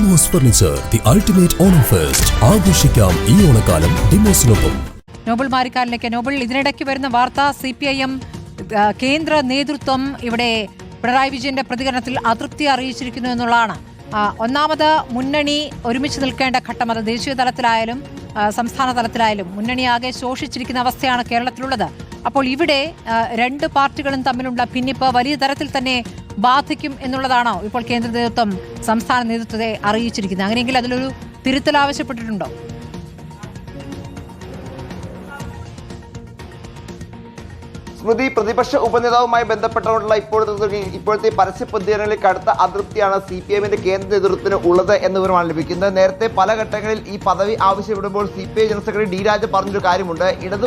Demos furniture, the ultimate Onam fest. ആഘോഷിക്കാം ഈ ഓണക്കാലം ഡിമോസിനൊപ്പം. നോബൽ മാരിക്കാലിലേക്ക്. നോബൽ, ഇതിനിടയ്ക്ക് വരുന്ന വാർത്ത CPIM കേന്ദ്ര നേതൃത്വം ഇവിടെ പിണറായി വിജയന്റെ പ്രതികരണത്തിൽ അതൃപ്തി അറിയിച്ചിരിക്കുന്നു എന്നുള്ളതാണ്. ഒന്നാമത് മുന്നണി ഒരുമിച്ച് നിൽക്കേണ്ട ഘട്ടം, അത് ദേശീയ തലത്തിലായാലും സംസ്ഥാന തലത്തിലായാലും മുന്നണിയാകെ ശോഷിച്ചിരിക്കുന്ന അവസ്ഥയാണ് കേരളത്തിലുള്ളത്. അപ്പോൾ ഇവിടെ രണ്ട് പാർട്ടികളും തമ്മിലുള്ള ഭിന്നിപ്പ് വലിയ തരത്തിൽ തന്നെ ബാധിക്കും എന്നുള്ളതാണോ ഇപ്പോൾ കേന്ദ്ര നേതൃത്വം സംസ്ഥാന നേതൃത്വത്തെ അറിയിച്ചിരിക്കുന്നത്? അങ്ങനെയെങ്കിൽ അതിലൊരു തിരുത്തൽ ആവശ്യപ്പെട്ടിട്ടുണ്ടോ? സ്മൃതി, പ്രതിപക്ഷ ഉപനേതാവുമായി ബന്ധപ്പെട്ടുള്ള ഇപ്പോഴത്തെ പരസ്യ പ്രതികരണങ്ങളിൽ കടുത്ത അതൃപ്തിയാണ് CPIMന്റെ കേന്ദ്ര നേതൃത്വത്തിന് ഉള്ളത് എന്ന് വിവരമാണ് ലഭിക്കുന്നത്. നേരത്തെ പല ഘട്ടങ്ങളിൽ ഈ പദവി ആവശ്യപ്പെടുമ്പോൾ CPI ജനറൽ സെക്രട്ടറി D രാജ പറഞ്ഞൊരു കാര്യമുണ്ട്. ഇടത്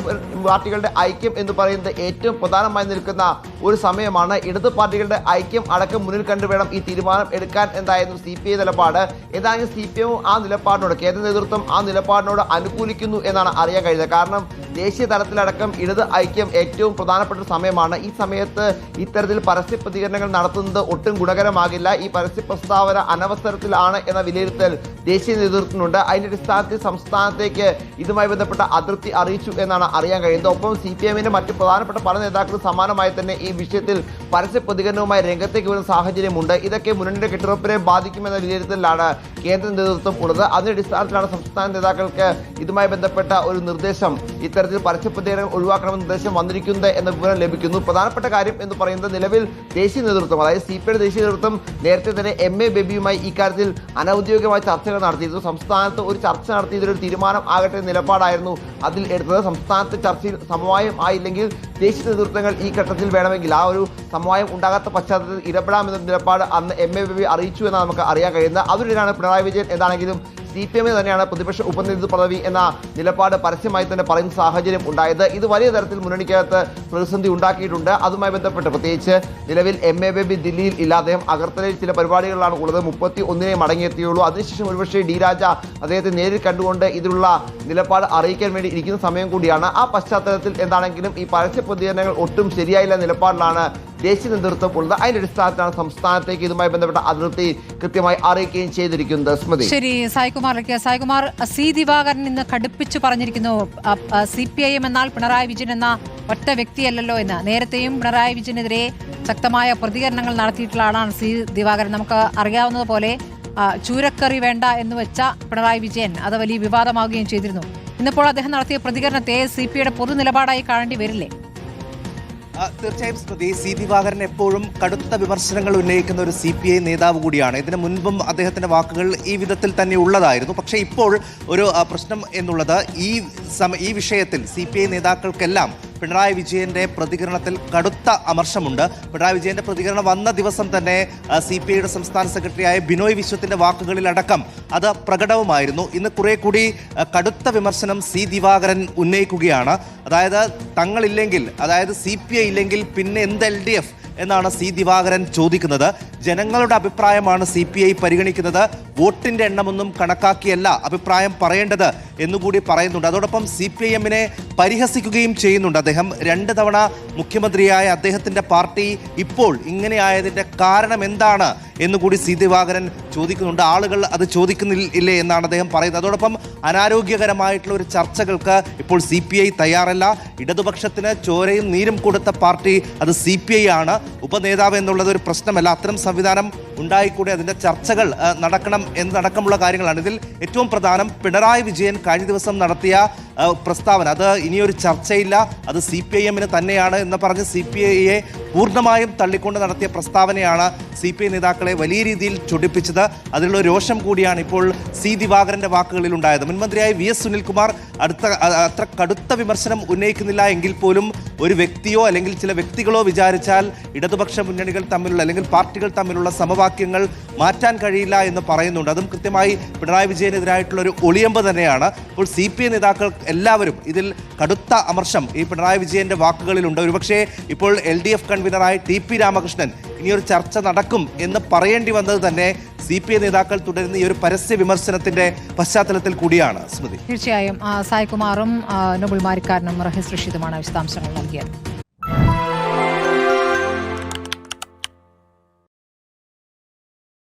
പാർട്ടികളുടെ ഐക്യം എന്ന് പറയുന്നത് ഏറ്റവും പ്രധാനമായി നിൽക്കുന്ന ഒരു സമയമാണ്. ഇടത് പാർട്ടികളുടെ ഐക്യം അടക്കം മുന്നിൽ കണ്ടുവേണം ഈ തീരുമാനം എടുക്കാൻ എന്നായിരുന്നു CPI നിലപാട്. ഏതായാലും CPIM ആ നിലപാടിനോട്, കേന്ദ്ര നേതൃത്വം ആ നിലപാടിനോട് അനുകൂലിക്കുന്നു എന്നാണ് അറിയാൻ കഴിയുന്നത്. കാരണം ദേശീയ തലത്തിലടക്കം ഇടത് ഐക്യം ഏറ്റവും പ്രധാനപ്പെട്ട സമയമാണ്. ഈ സമയത്ത് ഇത്തരത്തിൽ പരസ്യ പ്രതികരണങ്ങൾ നടത്തുന്നത് ഒട്ടും ഗുണകരമാകില്ല. ഈ പരസ്യ പ്രസ്താവന അനവസരത്തിലാണ് എന്ന വിലയിരുത്തൽ ദേശീയ നേതൃത്വത്തിനുണ്ട്. അതിന്റെ അടിസ്ഥാനത്തിൽ സംസ്ഥാനത്തേക്ക് ഇതുമായി ബന്ധപ്പെട്ട അതൃപ്തി അറിയിച്ചു എന്നാണ് അറിയാൻ കഴിയുന്നത്. ഒപ്പം CPIMന്റെ മറ്റ് പ്രധാനപ്പെട്ട പല നേതാക്കളും സമാനമായി തന്നെ ഈ വിഷയത്തിൽ പരസ്യ പ്രതികരണവുമായി രംഗത്തേക്ക് വരുന്ന സാഹചര്യമുണ്ട്. ഇതൊക്കെ മുന്നണിയുടെ കെട്ടുറപ്പിനെ ബാധിക്കുമെന്ന വിലയിരുത്തലാണ് കേന്ദ്ര നേതൃത്വം ഉള്ളത്. അതിന്റെ അടിസ്ഥാനത്തിലാണ് സംസ്ഥാന നേതാക്കൾക്ക് ഇതുമായി ബന്ധപ്പെട്ട ഒരു നിർദ്ദേശം, ഇത്തരത്തിൽ പരസ്യ പ്രതികരണം ഒഴിവാക്കണമെന്ന നിർദ്ദേശം വന്നിരിക്കുന്നത് എന്ന വിവരം ലഭിക്കുന്നു. പ്രധാനപ്പെട്ട കാര്യം എന്ന് പറയുന്നത് നിലവിൽ ദേശീയ നേതൃത്വം, അതായത് CPIയുടെ ദേശീയ നേതൃത്വം നേരത്തെ തന്നെ MA ബേബിയുമായി ഇക്കാര്യത്തിൽ അനൌദ്യോഗികമായ ചർച്ചകൾ നടത്തിയിരുന്നു. സംസ്ഥാനത്ത് ഒരു ചർച്ച നടത്തി ഇതിലൊരു തീരുമാനം ആകട്ടെ നിലപാടായിരുന്നു അതിൽ എടുത്തത്. സംസ്ഥാനത്തെ ചർച്ചയിൽ സമവായം ആയില്ലെങ്കിൽ ദേശീയ നേതൃത്വങ്ങൾ ഈ ഘട്ടത്തിൽ വേണമെങ്കിൽ ആ ഒരു സമവായം ഉണ്ടാകാത്ത പശ്ചാത്തലത്തിൽ ഇടപെടാമെന്ന നിലപാട് അന്ന് MA ബേബി അറിയിച്ചു എന്നാണ് നമുക്ക് അറിയാൻ കഴിയുന്നത്. അതിനിടെയാണ് പിണറായി വിജയൻ എന്താണെങ്കിലും CPIM തന്നെയാണ് പ്രതിപക്ഷ ഉപനേതൃത്വ പദവി എന്ന നിലപാട് പരസ്യമായി തന്നെ പറയുന്ന സാഹചര്യം ഉണ്ടായത്. ഇത് വലിയ തരത്തിൽ മുന്നണിക്കകത്ത് പ്രതിസന്ധി ഉണ്ടാക്കിയിട്ടുണ്ട്. അതുമായി ബന്ധപ്പെട്ട് പ്രത്യേകിച്ച് നിലവിൽ MA ബേബി ദില്ലിയിൽ ഇല്ല, അദ്ദേഹം അഗർത്തലയിൽ ചില പരിപാടികളിലാണ് ഉള്ളത്. 31 മടങ്ങിയെത്തിയുള്ളൂ. അതിനുശേഷം ഒരുപക്ഷെ D രാജ അദ്ദേഹത്തെ നേരിൽ കണ്ടുകൊണ്ട് ഇതിലുള്ള നിലപാട് അറിയിക്കാൻ വേണ്ടി ഇരിക്കുന്ന സമയം കൂടിയാണ്. ആ പശ്ചാത്തലത്തിൽ എന്താണെങ്കിലും ഈ പരസ്യ പ്രതികരണങ്ങൾ ഒട്ടും ശരിയായില്ല നിലപാടിലാണ് ദേശീയ നേതൃത്വം ഉള്ളത്. അതിന്റെ അടിസ്ഥാനത്തിലാണ് സംസ്ഥാനത്തേക്ക് ഇതുമായി ബന്ധപ്പെട്ട അതിർത്തി കൃത്യമായി അറിയിക്കുകയും ചെയ്തിരിക്കുന്നത്. സ്മൃതി, ശരി. സായ്കുമാർ, C ദിവാകരൻ ഇന്ന് കടുപ്പിച്ചു പറഞ്ഞിരിക്കുന്നു CPIM എന്നാൽ പിണറായി വിജയൻ എന്ന ഒറ്റ വ്യക്തിയല്ലല്ലോ എന്ന്. നേരത്തെയും പിണറായി വിജയനെതിരെ ശക്തമായ പ്രതികരണങ്ങൾ നടത്തിയിട്ടുള്ള ആളാണ് C ദിവാകരൻ. നമുക്ക് അറിയാവുന്നതുപോലെ ചൂരക്കറി വേണ്ട എന്ന് വെച്ച പിണറായി വിജയൻ അത് വലിയ വിവാദമാവുകയും ചെയ്തിരുന്നു. ഇന്നിപ്പോൾ അദ്ദേഹം നടത്തിയ പ്രതികരണത്തെ CPIയുടെ പൊതു നിലപാടായി കാണേണ്ടി വരില്ലേ? തീർച്ചയായും സ്മൃതി, C ദിവാകരൻ എപ്പോഴും കടുത്ത വിമർശനങ്ങൾ ഉന്നയിക്കുന്ന ഒരു CPI നേതാവ് കൂടിയാണ്. ഇതിനു മുൻപും അദ്ദേഹത്തിന്റെ വാക്കുകൾ ഈ വിധത്തിൽ തന്നെ ഉള്ളതായിരുന്നു. പക്ഷേ ഇപ്പോൾ ഒരു പ്രശ്നം എന്നുള്ളത് ഈ വിഷയത്തിൽ CPI നേതാക്കൾക്കെല്ലാം പിണറായി വിജയന്റെ പ്രതികരണത്തിൽ കടുത്ത അമർഷമുണ്ട്. പിണറായി വിജയന്റെ പ്രതികരണം വന്ന ദിവസം തന്നെ CPIയുടെ സംസ്ഥാന സെക്രട്ടറിയായ ബിനോയ് വിശ്വത്തിന്റെ വാക്കുകളിലടക്കം അത് പ്രകടവുമായിരുന്നു. ഇന്ന് കുറെ കൂടി കടുത്ത വിമർശനം C ദിവാകരൻ ഉന്നയിക്കുകയാണ്. അതായത് തങ്ങളില്ലെങ്കിൽ, അതായത് CPI ഇല്ലെങ്കിൽ പിന്നെ എന്ത് LDF എന്നാണ് C ദിവാകരൻ ചോദിക്കുന്നത്. ജനങ്ങളുടെ അഭിപ്രായമാണ് CPI പരിഗണിക്കുന്നത്, വോട്ടിന്റെ എണ്ണമൊന്നും കണക്കാക്കിയല്ല അഭിപ്രായം പറയേണ്ടത് എന്നുകൂടി പറയുന്നുണ്ട്. അതോടൊപ്പം CPIMനെ പരിഹസിക്കുകയും ചെയ്യുന്നുണ്ട്. അദ്ദേഹം 2 തവണ മുഖ്യമന്ത്രിയായ അദ്ദേഹത്തിന്റെ പാർട്ടി ഇപ്പോൾ ഇങ്ങനെയായതിന്റെ കാരണം എന്താണ് എന്നുകൂടി C ദിവാകരൻ ചോദിക്കുന്നുണ്ട്. ആളുകൾ അത് ചോദിക്കുന്നില്ലേ എന്നാണ് അദ്ദേഹം പറയുന്നത്. അതോടൊപ്പം അനാരോഗ്യകരമായിട്ടുള്ള ഒരു ചർച്ചകൾക്ക് ഇപ്പോൾ CPI തയ്യാറല്ല. ഇടതുപക്ഷത്തിന് ചോരയും നീരും കൊടുത്ത പാർട്ടി അത് CPI ആണ്. ഉപനേതാവ് എന്നുള്ളത് ഒരു പ്രശ്നമല്ല. അത്തരം സംവിധാനം ഉണ്ടായിക്കൂടെ, അതിൻ്റെ ചർച്ചകൾ നടക്കണം എന്നടക്കമുള്ള കാര്യങ്ങളാണ്. ഇതിൽ ഏറ്റവും പ്രധാനം പിണറായി വിജയൻ കഴിഞ്ഞ ദിവസം നടത്തിയ പ്രസ്താവന, അത് ഇനിയൊരു ചർച്ചയില്ല, അത് CPIMന് തന്നെയാണ് എന്ന് പറഞ്ഞ് CPIയെ പൂർണ്ണമായും തള്ളിക്കൊണ്ട് നടത്തിയ പ്രസ്താവനയാണ് CPI നേതാക്കളെ വലിയ രീതിയിൽ ചൊടിപ്പിച്ചത്. അതിലുള്ള രോഷം കൂടിയാണ് ഇപ്പോൾ C ദിവാകരന്റെ വാക്കുകളിൽ ഉണ്ടായത്. മുൻമന്ത്രിയായ VS സുനിൽകുമാർ അത്ര കടുത്ത വിമർശനം ഉന്നയിക്കുന്നില്ല എങ്കിൽ പോലും ഒരു വ്യക്തിയോ അല്ലെങ്കിൽ ചില വ്യക്തികളോ വിചാരിച്ചാൽ ഇടതുപക്ഷ മുന്നണികൾ തമ്മിലുള്ള അല്ലെങ്കിൽ പാർട്ടികൾ തമ്മിലുള്ള സമവാക്യങ്ങൾ മാറ്റാൻ കഴിയില്ല എന്ന് പറയുന്നുണ്ട്. അതും കൃത്യമായി പിണറായി വിജയനെതിരായിട്ടുള്ള ഒരു ഒളിയമ്പ് തന്നെയാണ്. ഇപ്പോൾ CPI നേതാക്കൾ എല്ലാവരും ഇതിൽ കടുത്ത അമർഷം ഈ പിണറായി വിജയന്റെ വാക്കുകളിലുണ്ട്. ഒരുപക്ഷെ ഇപ്പോൾ LDF കൺവീനറായ TP രാമകൃഷ്ണൻ ഇനിയൊരു ചർച്ച നടക്കും എന്ന് പറയേണ്ടി വന്നത് തന്നെ CPI നേതാക്കൾ തുടരുന്ന ഈ ഒരു പരസ്യ വിമർശനത്തിന്റെ പശ്ചാത്തലത്തിൽ കൂടിയാണ്. സ്മൃതി, തീർച്ചയായും സായ്കുമാറും നോബൽ മാരിക്കാരനും റഹീസ് റഷീദുമാണ് വിശദാംശങ്ങൾ നൽകിയത്.